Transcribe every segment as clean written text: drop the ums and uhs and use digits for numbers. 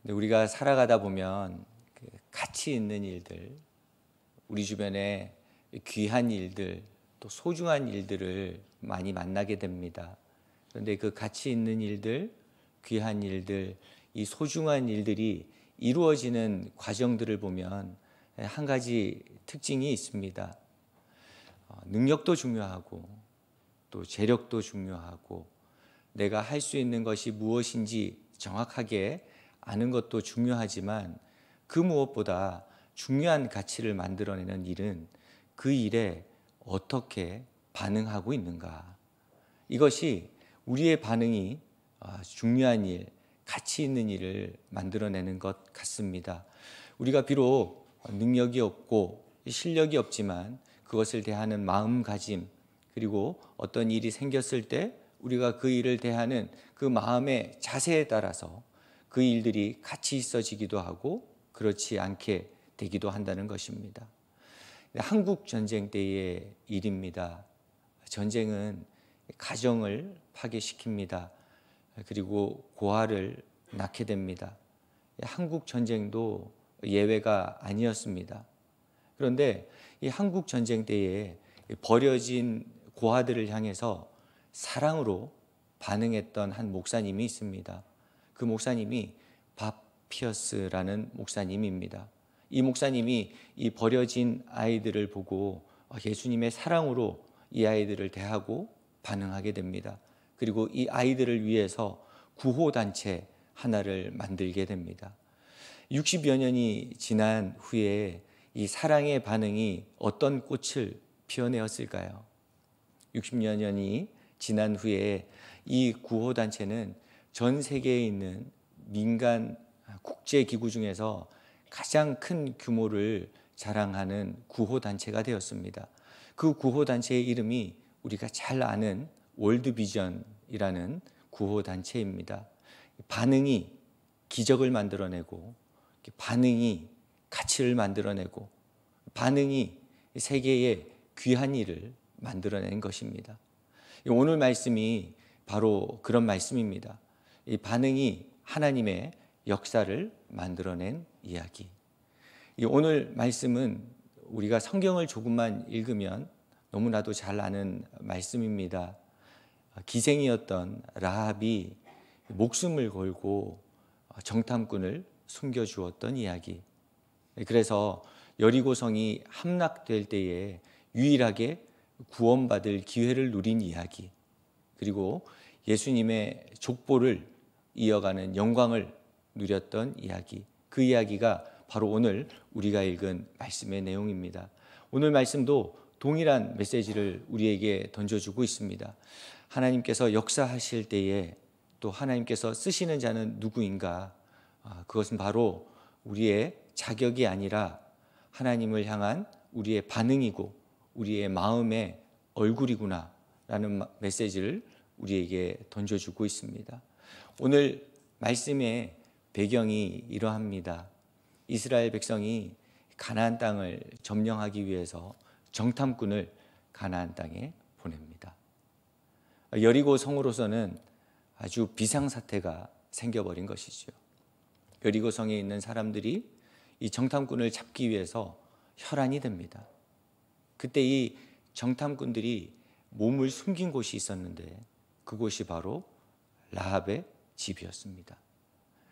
근데 우리가 살아가다 보면 그 가치 있는 일들, 우리 주변에 귀한 일들, 또 소중한 일들을 많이 만나게 됩니다. 그런데 그 가치 있는 일들, 귀한 일들, 이 소중한 일들이 이루어지는 과정들을 보면 한 가지 특징이 있습니다. 능력도 중요하고 또 재력도 중요하고 내가 할 수 있는 것이 무엇인지 정확하게 아는 것도 중요하지만 그 무엇보다 중요한 가치를 만들어내는 일은 그 일에 어떻게 반응하고 있는가. 이것이 우리의 반응이 중요한 일, 가치 있는 일을 만들어내는 것 같습니다. 우리가 비록 능력이 없고 실력이 없지만 그것을 대하는 마음가짐, 그리고 어떤 일이 생겼을 때 우리가 그 일을 대하는 그 마음의 자세에 따라서 그 일들이 가치 있어지기도 하고 그렇지 않게 되기도 한다는 것입니다. 한국 전쟁 때의 일입니다. 전쟁은 가정을 파괴시킵니다. 그리고 고아를 낳게 됩니다. 한국 전쟁도 예외가 아니었습니다. 그런데 이 한국 전쟁 때에 버려진 고아들을 향해서 사랑으로 반응했던 한 목사님이 있습니다. 그 목사님이 밥 피어스라는 목사님입니다. 이 목사님이 이 버려진 아이들을 보고 예수님의 사랑으로 이 아이들을 대하고 반응하게 됩니다. 그리고 이 아이들을 위해서 구호단체 하나를 만들게 됩니다. 60여 년이 지난 후에 이 사랑의 반응이 어떤 꽃을 피워내었을까요? 60여 년이 지난 후에 이 구호단체는 전 세계에 있는 민간 국제기구 중에서 가장 큰 규모를 자랑하는 구호단체가 되었습니다. 그 구호단체의 이름이 우리가 잘 아는 월드비전이라는 구호단체입니다. 반응이 기적을 만들어내고, 반응이 가치를 만들어내고, 반응이 세계의 귀한 일을 만들어낸 것입니다. 오늘 말씀이 바로 그런 말씀입니다. 이 반응이 하나님의 역사를 만들어낸 이야기. 오늘 말씀은 우리가 성경을 조금만 읽으면 너무나도 잘 아는 말씀입니다. 기생이었던 라합이 목숨을 걸고 정탐꾼을 숨겨주었던 이야기. 그래서 여리고성이 함락될 때에 유일하게 구원받을 기회를 누린 이야기, 그리고 예수님의 족보를 이어가는 영광을 누렸던 이야기, 그 이야기가 바로 오늘 우리가 읽은 말씀의 내용입니다. 오늘 말씀도 동일한 메시지를 우리에게 던져주고 있습니다. 하나님께서 역사하실 때에 또 하나님께서 쓰시는 자는 누구인가? 그것은 바로 우리의 자격이 아니라 하나님을 향한 우리의 반응이고 우리의 마음의 얼굴이구나 라는 메시지를 우리에게 던져주고 있습니다. 오늘 말씀의 배경이 이러합니다. 이스라엘 백성이 가나안 땅을 점령하기 위해서 정탐꾼을 가나안 땅에 보냅니다. 여리고 성으로서는 아주 비상사태가 생겨버린 것이죠. 여리고 성에 있는 사람들이 이 정탐꾼을 잡기 위해서 혈안이 됩니다. 그때 이 정탐꾼들이 몸을 숨긴 곳이 있었는데 그곳이 바로 라합의 집이었습니다.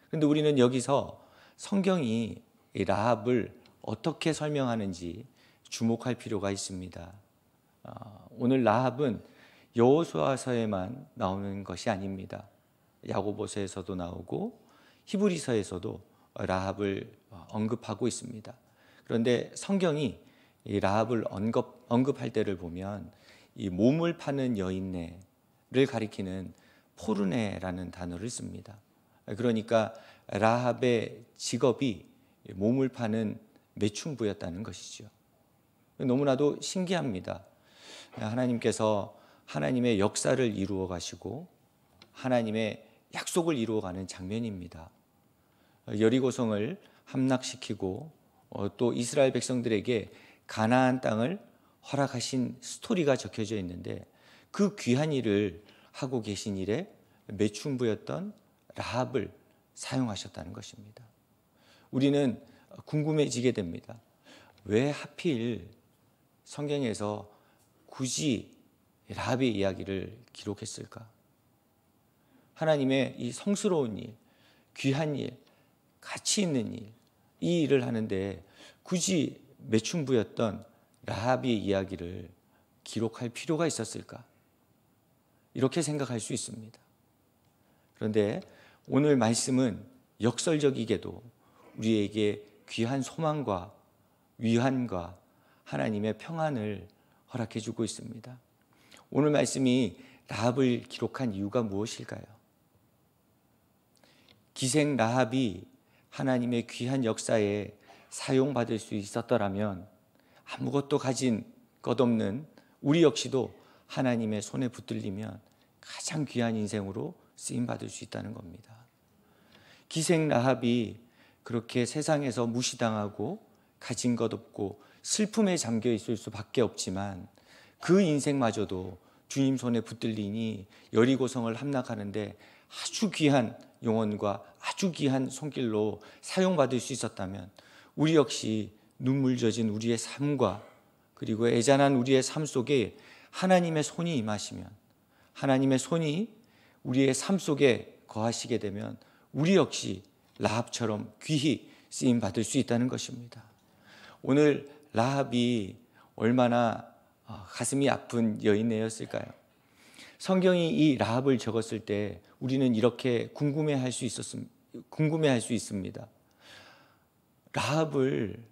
그런데 우리는 여기서 성경이 이 라합을 어떻게 설명하는지 주목할 필요가 있습니다. 오늘 라합은 여호수아서에만 나오는 것이 아닙니다. 야고보서에서도 나오고 히브리서에서도 라합을 언급하고 있습니다. 그런데 성경이 이 라합을 언급할 때를 보면 이 몸을 파는 여인네를 가리키는 포르네라는 단어를 씁니다. 그러니까 라합의 직업이 몸을 파는 매춘부였다는 것이죠. 너무나도 신기합니다. 하나님께서 하나님의 역사를 이루어 가시고 하나님의 약속을 이루어 가는 장면입니다. 여리고성을 함락시키고 또 이스라엘 백성들에게 가나안 땅을 허락하신 스토리가 적혀져 있는데 그 귀한 일을 하고 계신 일에 매춘부였던 라합을 사용하셨다는 것입니다. 우리는 궁금해지게 됩니다. 왜 하필 성경에서 굳이 라합의 이야기를 기록했을까? 하나님의 이 성스러운 일, 귀한 일, 가치 있는 일, 이 일을 하는데 굳이 매춘부였던 라합의 이야기를 기록할 필요가 있었을까? 이렇게 생각할 수 있습니다. 그런데 오늘 말씀은 역설적이게도 우리에게 귀한 소망과 위안과 하나님의 평안을 허락해 주고 있습니다. 오늘 말씀이 라합을 기록한 이유가 무엇일까요? 기생 라합이 하나님의 귀한 역사에 사용받을 수 있었더라면 아무것도 가진 것 없는 우리 역시도 하나님의 손에 붙들리면 가장 귀한 인생으로 쓰임받을 수 있다는 겁니다. 기생 라합이 그렇게 세상에서 무시당하고 가진 것 없고 슬픔에 잠겨 있을 수밖에 없지만 그 인생마저도 주님 손에 붙들리니 여리고성을 함락하는데 아주 귀한 영혼과 아주 귀한 손길로 사용받을 수 있었다면 우리 역시 눈물 젖은 우리의 삶과 그리고 애잔한 우리의 삶 속에 하나님의 손이 임하시면, 하나님의 손이 우리의 삶 속에 거하시게 되면 우리 역시 라합처럼 귀히 쓰임 받을 수 있다는 것입니다. 오늘 라합이 얼마나 가슴이 아픈 여인이었을까요? 성경이 이 라합을 적었을 때 우리는 이렇게 궁금해할 수 있습니다. 라합을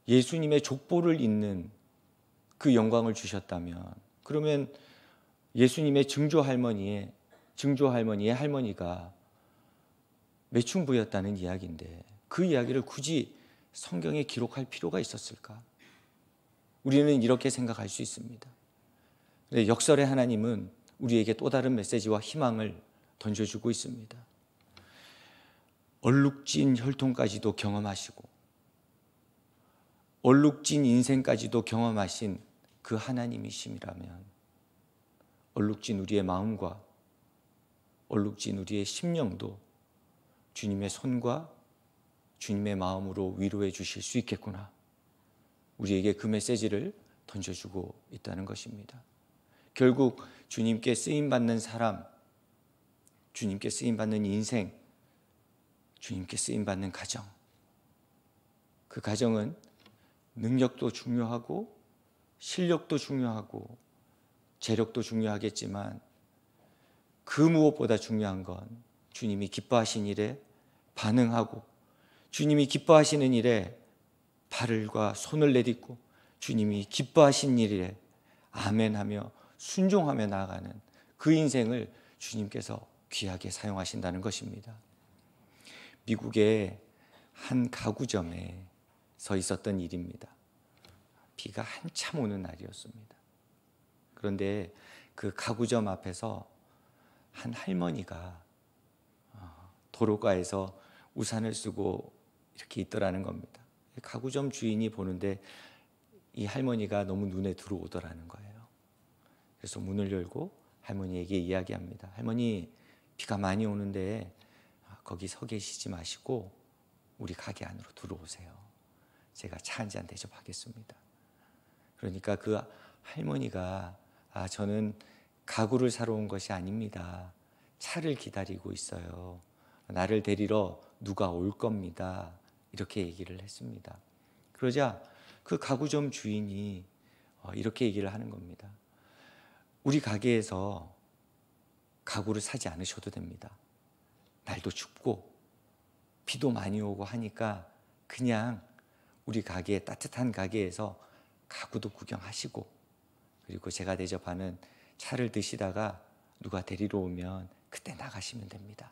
예수님의 족보를 잇는 그 영광을 주셨다면, 그러면 예수님의 증조 할머니의 할머니가 매춘부였다는 이야기인데 그 이야기를 굳이 성경에 기록할 필요가 있었을까? 우리는 이렇게 생각할 수 있습니다. 역설의 하나님은 우리에게 또 다른 메시지와 희망을 던져주고 있습니다. 얼룩진 혈통까지도 경험하시고 얼룩진 인생까지도 경험하신 그 하나님이심이라면 얼룩진 우리의 마음과 얼룩진 우리의 심령도 주님의 손과 주님의 마음으로 위로해 주실 수 있겠구나. 우리에게 그 메시지를 던져주고 있다는 것입니다. 결국 주님께 쓰임받는 사람, 주님께 쓰임받는 인생, 주님께 쓰임받는 가정, 그 가정은 능력도 중요하고 실력도 중요하고 재력도 중요하겠지만 그 무엇보다 중요한 건 주님이 기뻐하신 일에 반응하고 주님이 기뻐하시는 일에 발과 손을 내딛고 주님이 기뻐하신 일에 아멘하며 순종하며 나아가는 그 인생을 주님께서 귀하게 사용하신다는 것입니다. 미국의 한 가구점에 서 있었던 일입니다. 비가 한참 오는 날이었습니다. 그런데 그 가구점 앞에서 한 할머니가 도로가에서 우산을 쓰고 이렇게 있더라는 겁니다. 가구점 주인이 보는데 이 할머니가 너무 눈에 들어오더라는 거예요. 그래서 문을 열고 할머니에게 이야기합니다. 할머니, 비가 많이 오는데 거기 서 계시지 마시고 우리 가게 안으로 들어오세요. 제가 차 한 잔 대접하겠습니다. 그러니까 그 할머니가 저는 가구를 사러 온 것이 아닙니다. 차를 기다리고 있어요. 나를 데리러 누가 올 겁니다. 이렇게 얘기를 했습니다. 그러자 그 가구점 주인이 이렇게 얘기를 하는 겁니다. 우리 가게에서 가구를 사지 않으셔도 됩니다. 날도 춥고 비도 많이 오고 하니까 그냥 우리 가게, 따뜻한 가게에서 가구도 구경하시고 그리고 제가 대접하는 차를 드시다가 누가 데리러 오면 그때 나가시면 됩니다.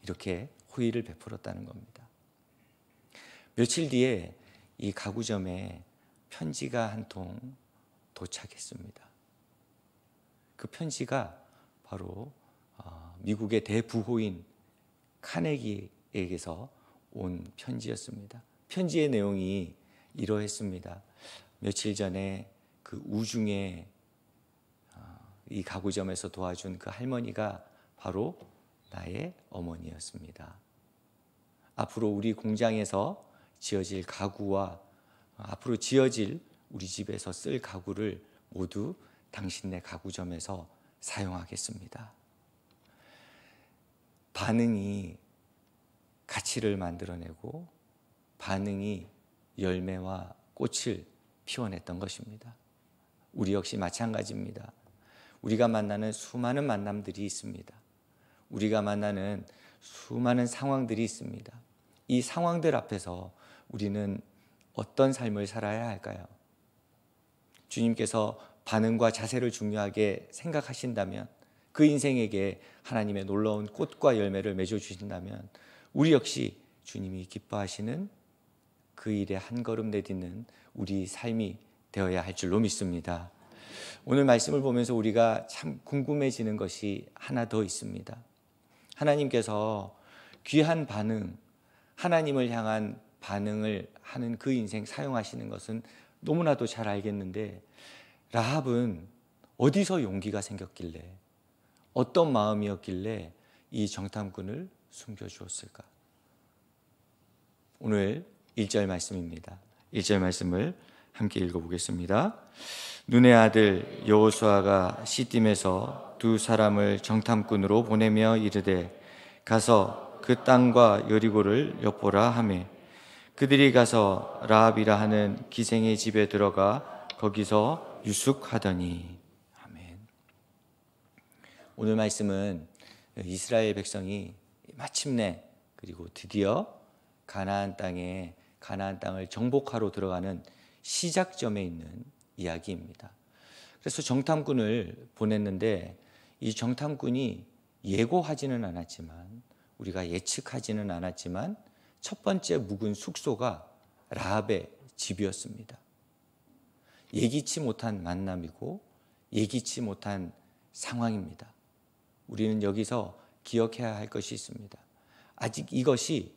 이렇게 호의를 베풀었다는 겁니다. 며칠 뒤에 이 가구점에 편지가 한 통 도착했습니다. 그 편지가 바로 미국의 대부호인 카네기에게서 온 편지였습니다. 편지의 내용이 이러했습니다. 며칠 전에 그 우중에 이 가구점에서 도와준 그 할머니가 바로 나의 어머니였습니다. 앞으로 우리 공장에서 지어질 가구와 앞으로 지어질 우리 집에서 쓸 가구를 모두 당신네 가구점에서 사용하겠습니다. 반응이 가치를 만들어내고 반응이 열매와 꽃을 피워냈던 것입니다. 우리 역시 마찬가지입니다. 우리가 만나는 수많은 만남들이 있습니다. 우리가 만나는 수많은 상황들이 있습니다. 이 상황들 앞에서 우리는 어떤 삶을 살아야 할까요? 주님께서 반응과 자세를 중요하게 생각하신다면, 그 인생에게 하나님의 놀라운 꽃과 열매를 맺어 주신다면 우리 역시 주님이 기뻐하시는 그 일에 한 걸음 내딛는 우리 삶이 되어야 할 줄로 믿습니다. 오늘 말씀을 보면서 우리가 참 궁금해지는 것이 하나 더 있습니다. 하나님께서 귀한 반응, 하나님을 향한 반응을 하는 그 인생 사용하시는 것은 너무나도 잘 알겠는데, 라합은 어디서 용기가 생겼길래, 어떤 마음이었길래 이 정탐꾼을 숨겨주었을까? 오늘 1절 말씀입니다. 1절 말씀을 함께 읽어보겠습니다. 눈의 아들 여호수아가 시딤에서 두 사람을 정탐꾼으로 보내며 이르되 가서 그 땅과 여리고를 엿보라 하매 그들이 가서 라합이라 하는 기생의 집에 들어가 거기서 유숙하더니. 아멘. 오늘 말씀은 이스라엘 백성이 마침내 그리고 드디어 가나안 땅을 정복하러 들어가는 시작점에 있는 이야기입니다. 그래서 정탐꾼을 보냈는데 이 정탐꾼이 예고하지는 않았지만, 우리가 예측하지는 않았지만 첫 번째 묵은 숙소가 라합의 집이었습니다. 예기치 못한 만남이고 예기치 못한 상황입니다. 우리는 여기서 기억해야 할 것이 있습니다. 아직 이것이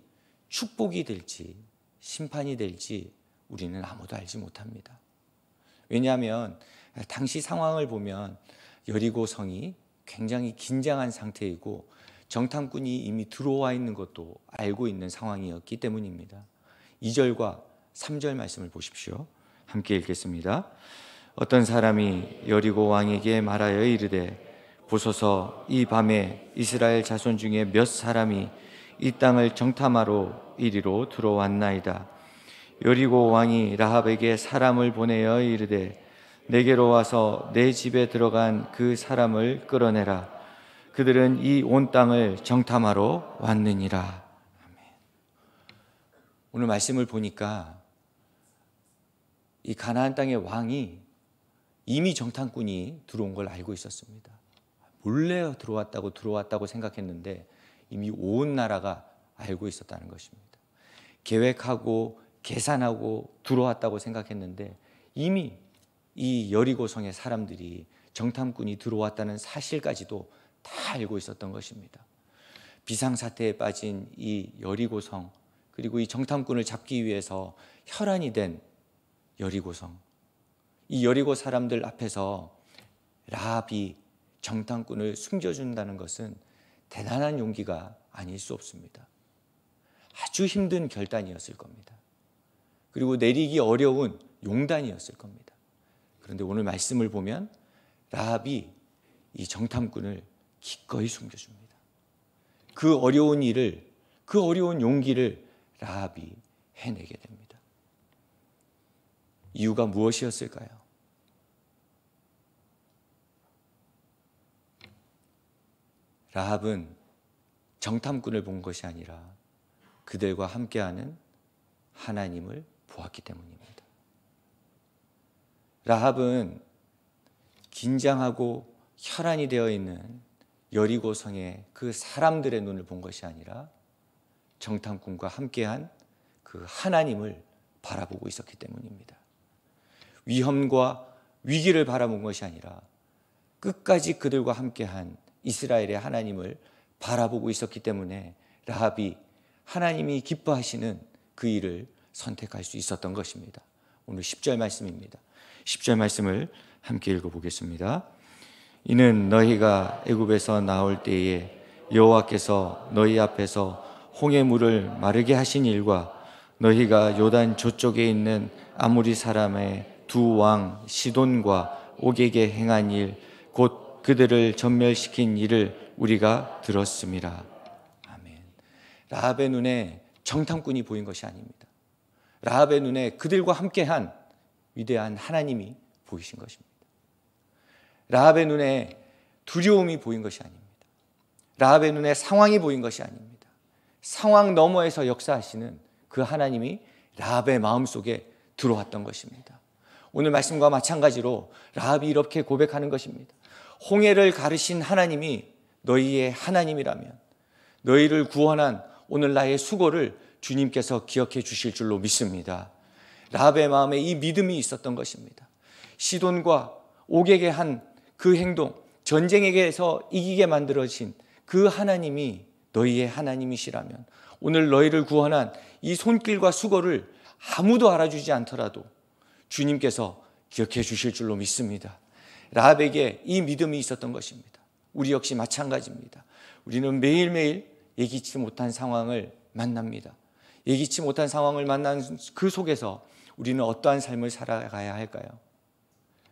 축복이 될지 심판이 될지 우리는 아무도 알지 못합니다. 왜냐하면 당시 상황을 보면 여리고 성이 굉장히 긴장한 상태이고 정탐꾼이 이미 들어와 있는 것도 알고 있는 상황이었기 때문입니다. 2절과 3절 말씀을 보십시오. 함께 읽겠습니다. 어떤 사람이 여리고 왕에게 말하여 이르되 보소서, 이 밤에 이스라엘 자손 중에 몇 사람이 이 땅을 정탐하러 이리로 들어왔나이다. 여리고 왕이 라합에게 사람을 보내어 이르되 내게로 와서 내 집에 들어간 그 사람을 끌어내라. 그들은 이 온 땅을 정탐하러 왔느니라. 아멘. 오늘 말씀을 보니까 이 가나안 땅의 왕이 이미 정탐꾼이 들어온 걸 알고 있었습니다. 몰래 들어왔다고 생각했는데 이미 온 나라가 알고 있었다는 것입니다. 계획하고 계산하고 들어왔다고 생각했는데 이미 이 여리고성의 사람들이 정탐꾼이 들어왔다는 사실까지도 다 알고 있었던 것입니다. 비상사태에 빠진 이 여리고성, 그리고 이 정탐꾼을 잡기 위해서 혈안이 된 여리고성, 이 여리고 사람들 앞에서 라합이 정탐꾼을 숨겨준다는 것은 대단한 용기가 아닐 수 없습니다. 아주 힘든 결단이었을 겁니다. 그리고 내리기 어려운 용단이었을 겁니다. 그런데 오늘 말씀을 보면 라합이 이 정탐꾼을 기꺼이 숨겨줍니다. 그 어려운 일을, 그 어려운 용기를 라합이 해내게 됩니다. 이유가 무엇이었을까요? 라합은 정탐꾼을 본 것이 아니라 그들과 함께하는 하나님을 보았기 때문입니다. 라합은 긴장하고 혈안이 되어 있는 여리고성의 그 사람들의 눈을 본 것이 아니라 정탐꾼과 함께한 그 하나님을 바라보고 있었기 때문입니다. 위험과 위기를 바라본 것이 아니라 끝까지 그들과 함께한 이스라엘의 하나님을 바라보고 있었기 때문에 라합이 하나님이 기뻐하시는 그 일을 선택할 수 있었던 것입니다. 오늘 10절 말씀입니다. 10절 말씀을 함께 읽어보겠습니다. 이는 너희가 애굽에서 나올 때에 여호와께서 너희 앞에서 홍해 물을 마르게 하신 일과 너희가 요단 저쪽에 있는 아모리 사람의 두 왕 시돈과 옥에게 행한 일 곧 그들을 전멸시킨 일을 우리가 들었음이라. 아멘. 라합의 눈에 정탐꾼이 보인 것이 아닙니다. 라합의 눈에 그들과 함께한 위대한 하나님이 보이신 것입니다. 라합의 눈에 두려움이 보인 것이 아닙니다. 라합의 눈에 상황이 보인 것이 아닙니다. 상황 너머에서 역사하시는 그 하나님이 라합의 마음속에 들어왔던 것입니다. 오늘 말씀과 마찬가지로 라합이 이렇게 고백하는 것입니다. 홍해를 가르신 하나님이 너희의 하나님이라면 너희를 구원한 오늘 나의 수고를 주님께서 기억해 주실 줄로 믿습니다. 라합의 마음에 이 믿음이 있었던 것입니다. 시돈과 옥에게 한 그 행동, 전쟁에게서 이기게 만들어진 그 하나님이 너희의 하나님이시라면 오늘 너희를 구원한 이 손길과 수고를 아무도 알아주지 않더라도 주님께서 기억해 주실 줄로 믿습니다. 라합에게 이 믿음이 있었던 것입니다. 우리 역시 마찬가지입니다. 우리는 매일매일 예기치 못한 상황을 만납니다. 예기치 못한 상황을 만난 그 속에서 우리는 어떠한 삶을 살아가야 할까요?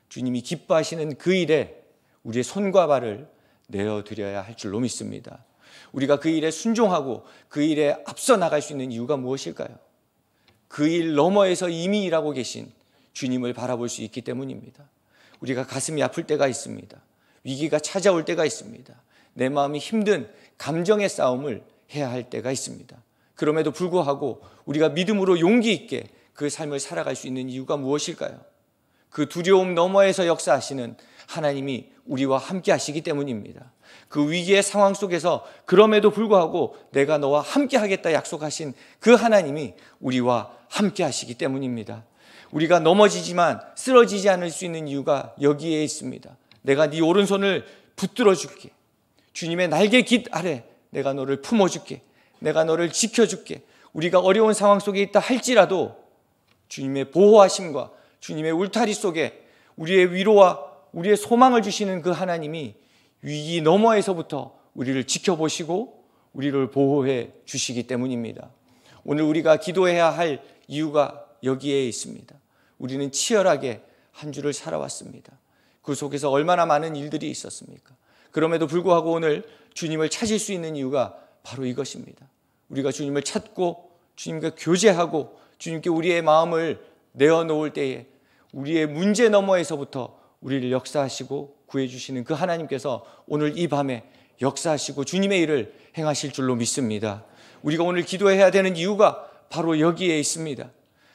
주님이 기뻐하시는 그 일에 우리의 손과 발을 내어드려야 할 줄로 믿습니다. 우리가 그 일에 순종하고 그 일에 앞서 나갈 수 있는 이유가 무엇일까요? 그 일 너머에서 이미 일하고 계신 주님을 바라볼 수 있기 때문입니다. 우리가 가슴이 아플 때가 있습니다. 위기가 찾아올 때가 있습니다. 내 마음이 힘든 감정의 싸움을 해야 할 때가 있습니다. 그럼에도 불구하고 우리가 믿음으로 용기 있게 그 삶을 살아갈 수 있는 이유가 무엇일까요? 그 두려움 너머에서 역사하시는 하나님이 우리와 함께 하시기 때문입니다. 그 위기의 상황 속에서 그럼에도 불구하고 내가 너와 함께 하겠다 약속하신 그 하나님이 우리와 함께 하시기 때문입니다. 우리가 넘어지지만 쓰러지지 않을 수 있는 이유가 여기에 있습니다. 내가 네 오른손을 붙들어 줄게. 주님의 날개 깃 아래 내가 너를 품어줄게. 내가 너를 지켜줄게. 우리가 어려운 상황 속에 있다 할지라도 주님의 보호하심과 주님의 울타리 속에 우리의 위로와 우리의 소망을 주시는 그 하나님이 위기 너머에서부터 우리를 지켜보시고 우리를 보호해 주시기 때문입니다. 오늘 우리가 기도해야 할 이유가 여기에 있습니다. 우리는 치열하게 한 주를 살아왔습니다. 그 속에서 얼마나 많은 일들이 있었습니까? 그럼에도 불구하고 오늘 주님을 찾을 수 있는 이유가 바로 이것입니다. 우리가 주님을 찾고 주님과 교제하고 주님께 우리의 마음을 내어놓을 때에 우리의 문제 너머에서부터 우리를 역사하시고 구해주시는 그 하나님께서 오늘 이 밤에 역사하시고 주님의 일을 행하실 줄로 믿습니다. 우리가 오늘 기도해야 되는 이유가 바로 여기에 있습니다.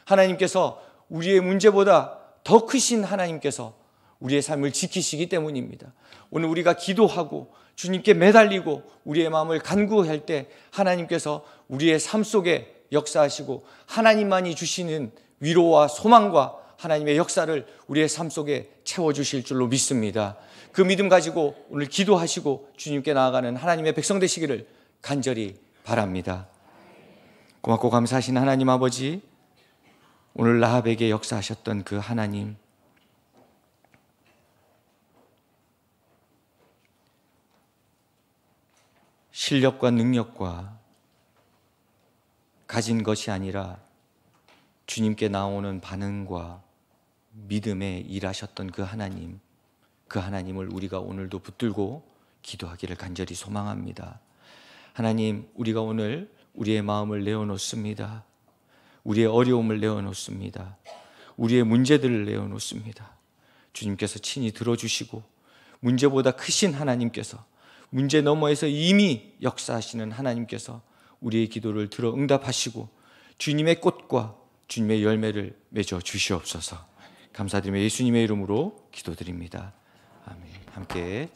하나님께서 우리의 문제보다 더 크신 하나님께서 우리의 삶을 지키시기 때문입니다. 오늘 우리가 기도하고 주님께 매달리고 우리의 마음을 간구할 때 하나님께서 우리의 삶 속에 역사하시고 하나님만이 주시는 위로와 소망과 하나님의 역사를 우리의 삶 속에 채워주실 줄로 믿습니다. 그 믿음 가지고 오늘 기도하시고 주님께 나아가는 하나님의 백성 되시기를 간절히 바랍니다. 고맙고 감사하신 하나님 아버지, 오늘 라합에게 역사하셨던 그 하나님, 실력과 능력과 가진 것이 아니라 주님께 나오는 반응과 믿음에 일하셨던 그 하나님, 그 하나님을 우리가 오늘도 붙들고 기도하기를 간절히 소망합니다. 하나님, 우리가 오늘 우리의 마음을 내어놓습니다. 우리의 어려움을 내어놓습니다. 우리의 문제들을 내어놓습니다. 주님께서 친히 들어주시고 문제보다 크신 하나님께서, 문제 너머에서 이미 역사하시는 하나님께서 우리의 기도를 들어 응답하시고 주님의 꽃과 주님의 열매를 맺어 주시옵소서. 감사드리며 예수님의 이름으로 기도드립니다. 아멘. 함께